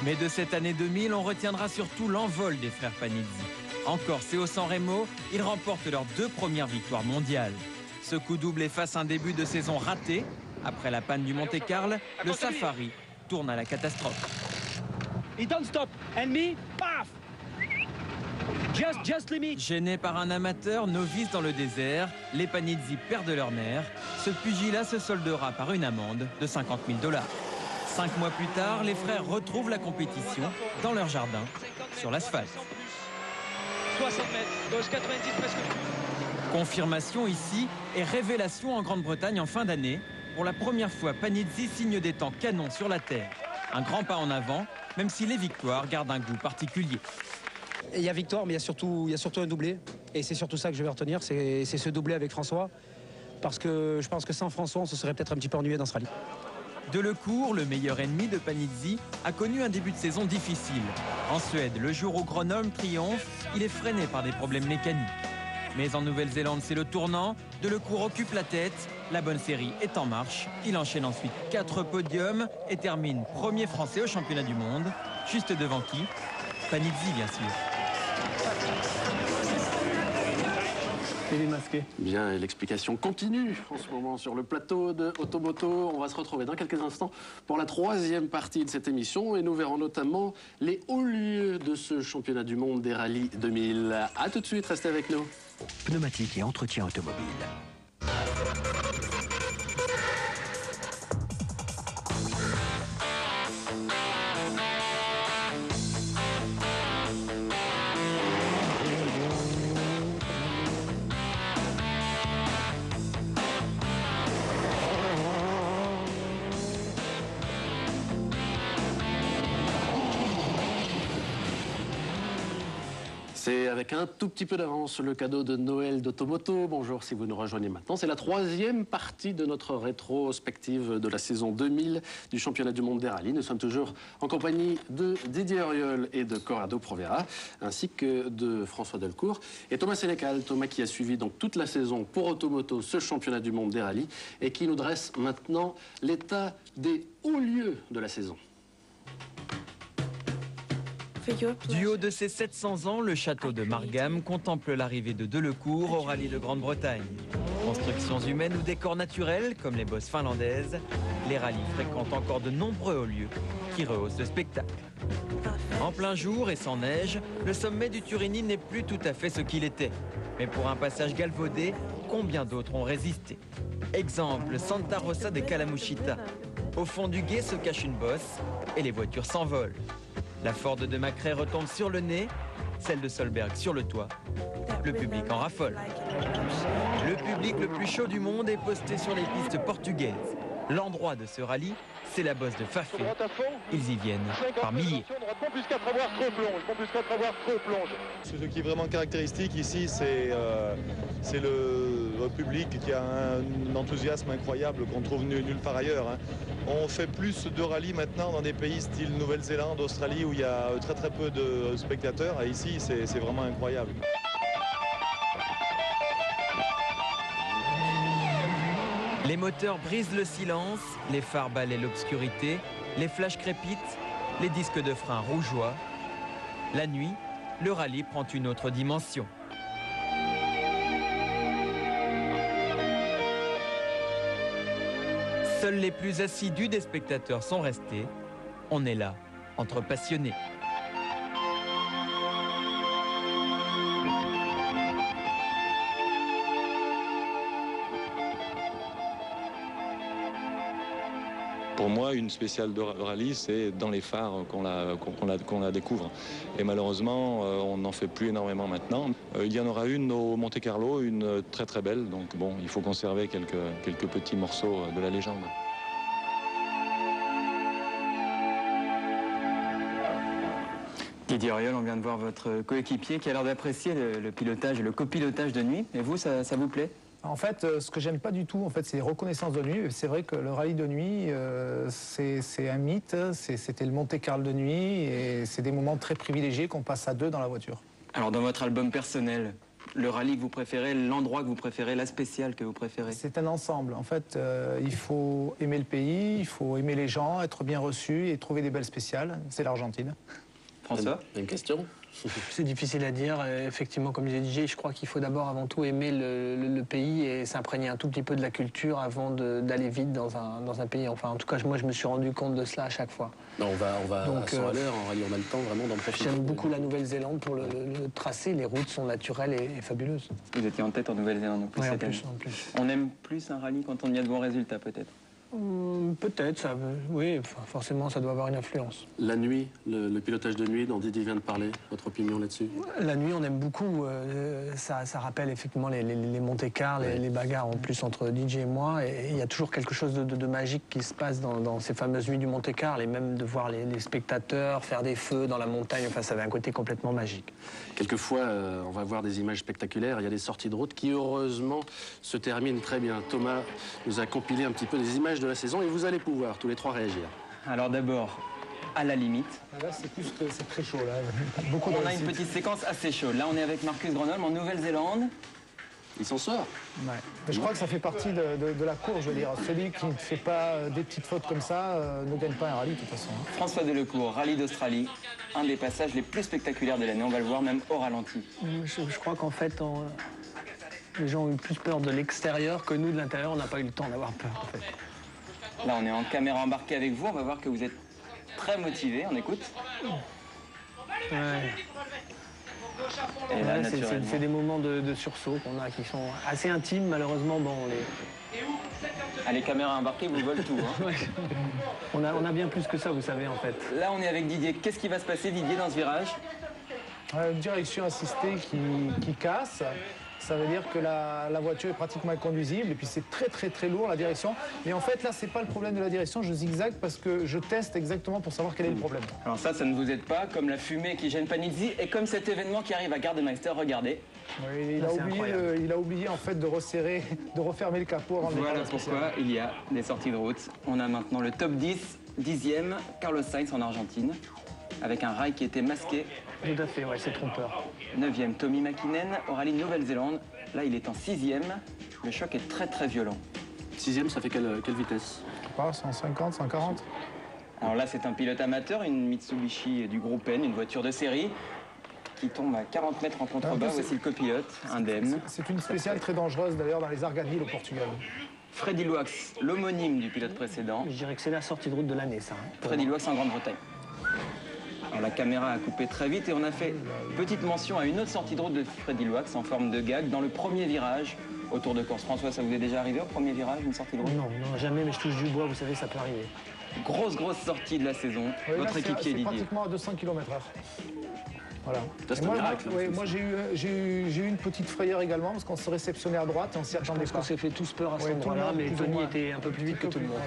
Mais de cette année 2000, on retiendra surtout l'envol des frères Panizzi. En Corse et au San Remo, ils remportent leurs 2 premières victoires mondiales. Ce coup double efface un début de saison raté. Après la panne du Monte-Carlo, le Safari tourne à la catastrophe. He don't stop. And me, paf! Just limit. Gênés par un amateur novice dans le désert, les Panizzi perdent leur nerf. Ce pugilat se soldera par une amende de 50 000 $. 5 mois plus tard, les frères retrouvent la compétition dans leur jardin, sur l'asphalte. 60 mètres, gauche 90 presque. Confirmation ici et révélation en Grande-Bretagne en fin d'année. Pour la première fois, Panizzi signe des temps canons sur la terre. Un grand pas en avant, même si les victoires gardent un goût particulier. Il y a victoire, mais il y a surtout un doublé. Et c'est surtout ça que je vais retenir, c'est ce doublé avec François. Parce que je pense que sans François, on se serait peut-être un petit peu ennuyé dans ce rallye. Delecourt, le meilleur ennemi de Panizzi, a connu un début de saison difficile. En Suède, le jour où Grönholm triomphe, il est freiné par des problèmes mécaniques. Mais en Nouvelle-Zélande, c'est le tournant. Delecourt occupe la tête. La bonne série est en marche. Il enchaîne ensuite 4 podiums et termine premier Français au championnat du monde. Juste devant qui? Panizzi, bien sûr. Il est masqué. Bien, et l'explication continue en ce moment sur le plateau de Automoto. On va se retrouver dans quelques instants pour la 3e partie de cette émission et nous verrons notamment les hauts lieux de ce championnat du monde des rallyes 2000. A tout de suite, restez avec nous. Pneumatique et entretien automobile. C'est avec un tout petit peu d'avance le cadeau de Noël d'Automoto. Bonjour si vous nous rejoignez maintenant. C'est la 3e partie de notre rétrospective de la saison 2000 du championnat du monde des rallyes. Nous sommes toujours en compagnie de Didier Auriol et de Corrado Provera, ainsi que de François Delecourt et Thomas Sénécal. Thomas qui a suivi donc toute la saison pour Automoto ce championnat du monde des rallyes et qui nous dresse maintenant l'état des hauts lieux de la saison. Du haut de ses 700 ans, le château de Margam contemple l'arrivée de Delecourt au rallye de Grande-Bretagne. Constructions humaines ou décors naturels, comme les bosses finlandaises, les rallyes fréquentent encore de nombreux hauts lieux qui rehaussent le spectacle. En plein jour et sans neige, le sommet du Turini n'est plus tout à fait ce qu'il était. Mais pour un passage galvaudé, combien d'autres ont résisté? Exemple, Santa Rosa de Calamuchita. Au fond du gué se cache une bosse et les voitures s'envolent. La Ford de Macrae retombe sur le nez, celle de Solberg sur le toit. Le public en raffole. Le public le plus chaud du monde est posté sur les pistes portugaises. L'endroit de ce rallye, c'est la bosse de Fafé. Ils y viennent par milliers. Ce qui est vraiment caractéristique ici, c'est le public qui a un enthousiasme incroyable qu'on trouve nulle part ailleurs. On fait plus de rallyes maintenant dans des pays style Nouvelle-Zélande, Australie, où il y a très peu de spectateurs. Et ici, c'est vraiment incroyable. Les moteurs brisent le silence, les phares balaient l'obscurité, les flashs crépitent, les disques de frein rougeoient. La nuit, le rallye prend une autre dimension. Seuls les plus assidus des spectateurs sont restés. On est là, entre passionnés. Pour moi, une spéciale de rallye, c'est dans les phares qu'on la découvre. Et malheureusement, on n'en fait plus énormément maintenant. Il y en aura une au Monte-Carlo, une très belle. Donc bon, il faut conserver quelques petits morceaux de la légende. Didier Auriol, on vient de voir votre coéquipier qui a l'air d'apprécier le pilotage et le copilotage de nuit. Et vous, ça vous plaît ? En fait, ce que j'aime pas du tout, en fait, c'est les reconnaissances de nuit. C'est vrai que le rallye de nuit, c'est un mythe. C'était le Monte-Carlo de nuit et c'est des moments très privilégiés qu'on passe à deux dans la voiture. Alors, dans votre album personnel, le rallye que vous préférez, l'endroit que vous préférez, la spéciale que vous préférez? C'est un ensemble. En fait, il faut aimer le pays, il faut aimer les gens, être bien reçu et trouver des belles spéciales. C'est l'Argentine. François? Une question? C'est difficile à dire. Effectivement, comme disait DJ, je crois qu'il faut d'abord, avant tout, aimer le pays et s'imprégner un tout petit peu de la culture avant d'aller vite dans un pays. Enfin, en tout cas, moi, je me suis rendu compte de cela à chaque fois. Non, on va donc, à 100 à l'heure en rallye, on a le temps vraiment d'en profiter. J'aime beaucoup la Nouvelle-Zélande pour le tracé. Les routes sont naturelles et fabuleuses. Vous étiez en tête en Nouvelle-Zélande en plus cette année. En plus. On aime plus un rallye quand on y a de bons résultats, peut-être? Peut-être, oui, forcément, ça doit avoir une influence. La nuit, le pilotage de nuit dont Didier vient de parler, votre opinion là-dessus? La nuit, on aime beaucoup. Ça rappelle effectivement les Monte-Carlo, les bagarres en plus entre DJ et moi. Et il y a toujours quelque chose de magique qui se passe dans ces fameuses nuits du Monte-Carlo. Et même de voir les spectateurs faire des feux dans la montagne, enfin, ça avait un côté complètement magique. Quelquefois, on va voir des images spectaculaires. Il y a des sorties de route qui, heureusement, se terminent très bien. Thomas nous a compilé un petit peu des images de la saison et vous allez pouvoir tous les trois réagir. Alors d'abord, à la limite. Là, c'est très chaud. Là. On a une petite séquence assez chaude. Là, on est avec Marcus Gronholm en Nouvelle-Zélande. Il s'en sort. Ouais. Mais je crois que ça fait partie de la course, je veux dire. Celui qui ne fait pas des petites fautes comme ça ne gagne pas un rallye de toute façon. François Delecourt, rallye d'Australie, un des passages les plus spectaculaires de l'année. On va le voir même au ralenti. Je crois qu'en fait, les gens ont eu plus peur de l'extérieur que nous de l'intérieur. On n'a pas eu le temps d'avoir peur, en fait. Là, on est en caméra embarquée avec vous. On va voir que vous êtes très motivé. On écoute. Ouais. Et là, c'est des moments de sursaut qu'on a qui sont assez intimes, malheureusement. Bon, les caméras embarquées vous volent tout. Hein. Ouais. On a bien plus que ça, vous savez, en fait. Là, on est avec Didier. Qu'est-ce qui va se passer, Didier, dans ce virage? Une direction assistée qui casse. Ça veut dire que la voiture est pratiquement inconduisible et puis c'est très lourd la direction. Mais en fait là c'est pas le problème de la direction, je zigzague parce que je teste exactement pour savoir quel est le problème. Alors ça ne vous aide pas, comme la fumée qui gêne Panizzi et comme cet événement qui arrive à Gardemeister, regardez. Oui, il a oublié en fait de resserrer, de refermer le capot avant de Voilà pourquoi il y a des sorties de route. On a maintenant le top 10, 10e, Carlos Sainz en Argentine, avec un rail qui était masqué. Tout à fait, ouais, c'est trompeur. 9e, Tommy Mäkinen au rallye de Nouvelle-Zélande. Là, il est en 6e. Le choc est très violent. 6e, ça fait quelle vitesse? Je sais pas, 150, 140. Alors là, c'est un pilote amateur, une Mitsubishi du groupe N, une voiture de série, qui tombe à 40 mètres en contrebas. Voici le copilote, indemne. C'est une spéciale très dangereuse, d'ailleurs, dans les Argadiles au Portugal. Freddy Loax, l'homonyme du pilote précédent. Je dirais que c'est la sortie de route de l'année, ça. Freddy Loax en Grande-Bretagne. Alors, la caméra a coupé très vite et on a fait petite mention à une autre sortie de route de Freddy Loax en forme de gag dans le premier virage au Tour de Corse. François, ça vous est déjà arrivé au premier virage, une sortie de route? Non, jamais, mais je touche du bois, vous savez, ça peut arriver. Grosse sortie de la saison. Oui, votre équipier, Didier. Pratiquement à 200 km/h. Voilà. C'est un miracle. Moi, j'ai eu une petite frayeur également parce qu'on se réceptionnait à droite et on s'y attendait pas. Je pense qu'on s'est fait tous peur à cet endroit-là, mais Tony était un peu plus vite que tout le monde.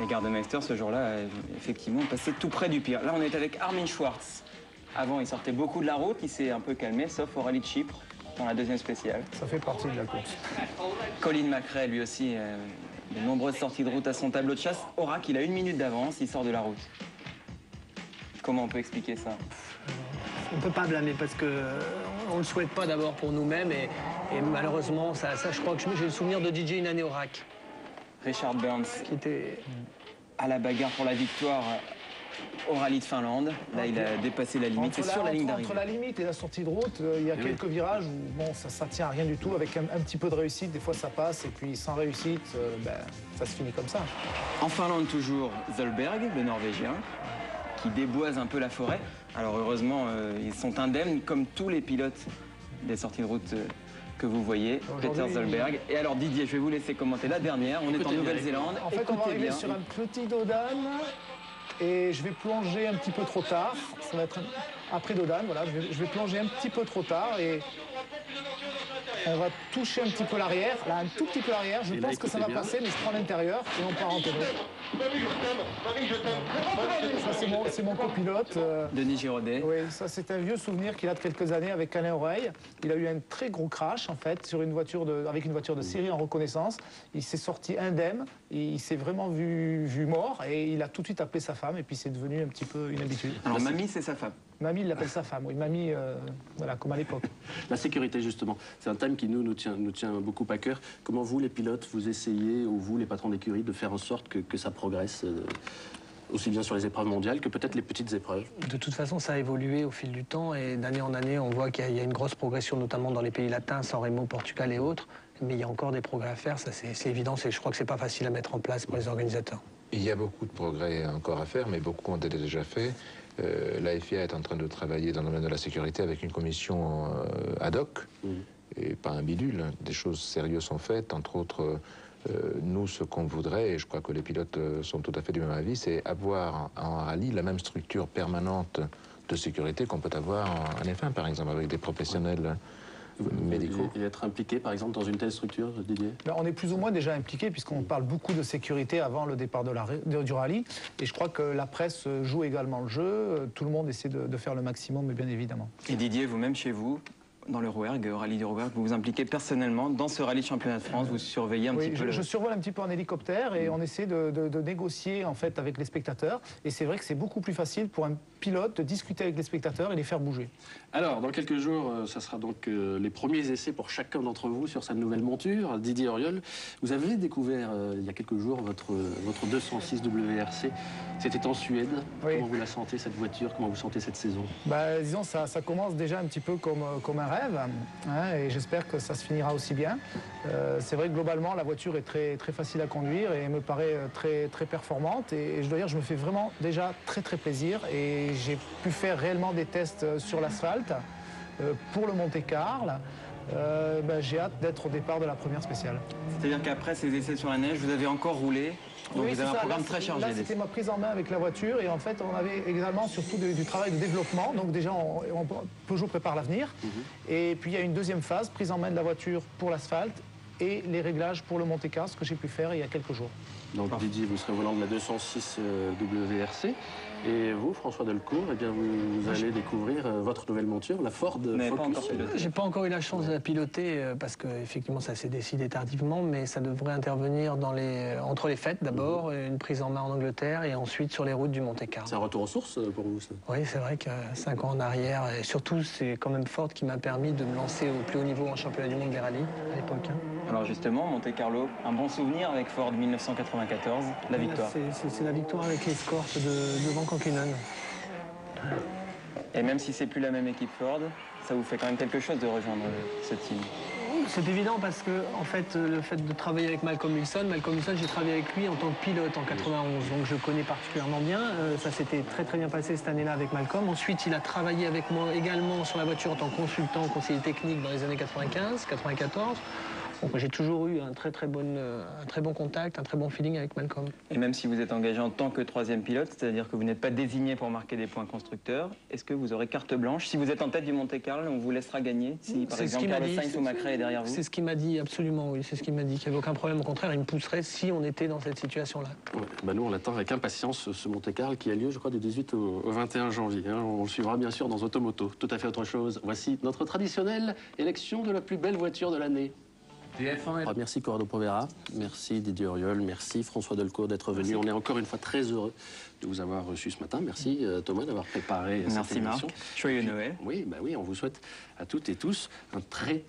Et Gardemeister, ce jour-là, effectivement, passait tout près du pire. Là, on est avec Armin Schwartz. Avant, il sortait beaucoup de la route, il s'est un peu calmé, sauf au rallye de Chypre, dans la deuxième spéciale. Ça fait partie de la course. Colin McRae, lui aussi, de nombreuses sorties de route à son tableau de chasse. Aurak, il a 1 minute d'avance, il sort de la route. Comment on peut expliquer ça? On ne peut pas blâmer parce qu'on ne le souhaite pas d'abord pour nous-mêmes et malheureusement, ça, je crois que j'ai le souvenir de DJ une année au RAC. Richard Burns, qui était à la bagarre pour la victoire au rallye de Finlande. Là, il a dépassé la limite, c'est sur la ligne d'arrivée. Entre la limite et la sortie de route, il y a quelques virages où bon, ça tient à rien du tout. Avec un petit peu de réussite, des fois ça passe et puis sans réussite, ça se finit comme ça. En Finlande toujours, Zolberg, le Norvégien, qui déboise un peu la forêt. Alors heureusement, ils sont indemnes, comme tous les pilotes des sorties de route que vous voyez, Peter Zolberg. Et alors Didier, je vais vous laisser commenter la dernière. On est en Nouvelle-Zélande. En fait, on va arriver sur un petit Dodane et je vais plonger un petit peu trop tard. Ça va être après Dodane, voilà. Je vais plonger un petit peu trop tard et on va toucher un petit peu l'arrière, là un tout petit peu l'arrière. Je pense que ça va passer, mais je prends l'intérieur et on part en tonneau. Ça, c'est mon copilote. Denis Giraudet. Oui, ça, c'est un vieux souvenir qu'il a de quelques années avec Alain Oreille. Il a eu un très gros crash, en fait, sur avec une voiture de série en reconnaissance. Il s'est sorti indemne, il s'est vraiment vu mort et il a tout de suite appelé sa femme et puis c'est devenu un petit peu une habitude. Alors, mamie, c'est sa femme. Mamie, il l'appelle sa femme, oui. Mamie, voilà, comme à l'époque. La sécurité, justement, c'est un thème qui nous tient beaucoup à cœur. Comment vous, les pilotes, vous essayez, ou vous, les patrons d'écurie, de faire en sorte que ça progresse aussi bien sur les épreuves mondiales que peut-être les petites épreuves? De toute façon, ça a évolué au fil du temps et d'année en année, on voit qu'il y a une grosse progression, notamment dans les pays latins, San Remo, Portugal et autres. Mais il y a encore des progrès à faire, ça c'est évident. Je crois que c'est pas facile à mettre en place pour les organisateurs. Il y a beaucoup de progrès encore à faire, mais beaucoup ont été déjà faits. La FIA est en train de travailler dans le domaine de la sécurité avec une commission ad hoc, et pas un bidule. Des choses sérieuses sont faites, entre autres, nous, ce qu'on voudrait, et je crois que les pilotes sont tout à fait du même avis, c'est avoir en rallye la même structure permanente de sécurité qu'on peut avoir en F1, par exemple, avec des professionnels médicaux. Et être impliqué, par exemple, dans une telle structure, Didier? On est plus ou moins déjà impliqué, puisqu'on parle beaucoup de sécurité avant le départ du rallye. Et je crois que la presse joue également le jeu. Tout le monde essaie de faire le maximum, mais bien évidemment. Et Didier, vous-même, chez vous, dans le Rouergue, au rallye du Rouergue, vous vous impliquez personnellement dans ce rallye de championnat de France, vous surveillez un petit peu je survole un petit peu en hélicoptère et on essaie de négocier en fait avec les spectateurs. Et c'est vrai que c'est beaucoup plus facile pour un pilote de discuter avec les spectateurs et les faire bouger. Alors, dans quelques jours, ça sera donc les premiers essais pour chacun d'entre vous sur sa nouvelle monture. Didier Auriol, vous avez découvert il y a quelques jours votre 206 WRC. C'était en Suède. Oui. Comment vous la sentez, cette voiture? Comment vous sentez cette saison? Disons, ça commence déjà un petit peu comme un rêve, hein, et j'espère que ça se finira aussi bien. C'est vrai que globalement, la voiture est très, très facile à conduire et me paraît très, très performante. Et je dois dire, je me fais vraiment déjà très, très plaisir. Et j'ai pu faire réellement des tests sur l'asphalte pour le Monte-Carlo. J'ai hâte d'être au départ de la première spéciale. C'est-à-dire qu'après ces essais sur la neige, vous avez encore roulé? Donc vous avez un programme très chargé. Là, c'était ma prise en main avec la voiture et en fait, on avait également surtout du travail de développement. Donc déjà, Peugeot prépare l'avenir. Et puis il y a une deuxième phase, prise en main de la voiture pour l'asphalte et les réglages pour le Monte-Carlo, ce que j'ai pu faire il y a quelques jours. Donc Didier, vous serez volant de la 206 WRC. Et vous, François Delcourt, eh bien, vous allez découvrir votre nouvelle monture, la Ford Focus. J'ai pas encore eu la chance de la piloter parce qu'effectivement ça s'est décidé tardivement, mais ça devrait intervenir entre les fêtes d'abord, une prise en main en Angleterre et ensuite sur les routes du Monte-Carlo. C'est un retour aux sources pour vous, ça? Oui, c'est vrai que 5 ans en arrière, et surtout c'est quand même Ford qui m'a permis de me lancer au plus haut niveau en championnat du monde des rallyes à l'époque. Alors justement, Monte-Carlo, un bon souvenir avec Ford 1994, la victoire. C'est la victoire avec l'escorte devant Kankkunen. Et même si c'est plus la même équipe Ford, ça vous fait quand même quelque chose de rejoindre ce team? C'est évident parce que, en fait, le fait de travailler avec Malcolm Wilson, j'ai travaillé avec lui en tant que pilote en 91, donc je connais particulièrement bien. Ça s'était très très bien passé cette année-là avec Malcolm. Ensuite, il a travaillé avec moi également sur la voiture en tant que consultant, conseiller technique dans les années 95, 94. Donc j'ai toujours eu un très bon contact, un très bon feeling avec Malcolm. Et même si vous êtes engagé en tant que troisième pilote, c'est-à-dire que vous n'êtes pas désigné pour marquer des points constructeurs, est-ce que vous aurez carte blanche? Si vous êtes en tête du Monte-Carlo, on vous laissera gagner? Si par exemple Carlos Sainz ou Macrae est derrière vous? C'est ce qu'il m'a dit, absolument, oui. C'est ce qu'il m'a dit, qu'il n'y avait aucun problème. Au contraire, il me pousserait si on était dans cette situation-là. Ouais, bah nous, on attend avec impatience ce Monte-Carlo qui a lieu, je crois, du 18 au 21 janvier. Hein. On le suivra bien sûr dans Automoto. Tout à fait autre chose. Voici notre traditionnelle élection de la plus belle voiture de l'année. Merci Corrado Povera, merci Didier Auriol, merci François Delcourt d'être venu. On est encore une fois très heureux de vous avoir reçu ce matin. Merci Thomas d'avoir préparé cette émission. Marc. Joyeux Noël. Oui, bah oui, on vous souhaite à toutes et tous un très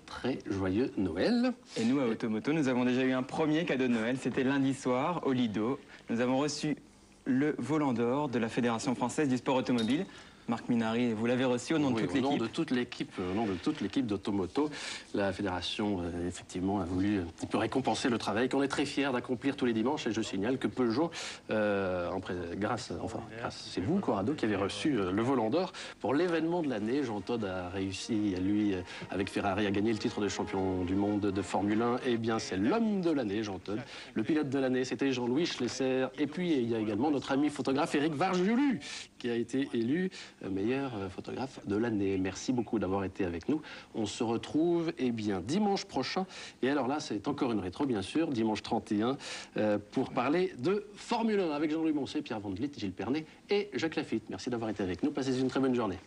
joyeux Noël. Et nous, à Automoto, nous avons déjà eu un premier cadeau de Noël. C'était lundi soir au Lido. Nous avons reçu le volant d'or de la Fédération française du sport automobile. Marc Minary, vous l'avez reçu au nom de toute l'équipe. Au nom de toute l'équipe d'Automoto. La fédération, effectivement, a voulu un petit peu récompenser le travail qu'on est très fiers d'accomplir tous les dimanches. Et je signale que Peugeot, grâce, c'est vous, Corrado, qui avez reçu le volant d'or pour l'événement de l'année. Jean Todt a réussi, lui, avec Ferrari, à gagner le titre de champion du monde de Formule 1. Eh bien, c'est l'homme de l'année, Jean Todt. Le pilote de l'année, c'était Jean-Louis Schlesser. Et puis, il y a également notre ami photographe Éric Varjulu, qui a été élu meilleur photographe de l'année. Merci beaucoup d'avoir été avec nous. On se retrouve dimanche prochain. Et alors là, c'est encore une rétro, bien sûr, dimanche 31, pour parler de Formule 1 avec Jean-Louis Moncé, Pierre Van Vliet, Gilles Pernet et Jacques Lafitte. Merci d'avoir été avec nous. Passez une très bonne journée.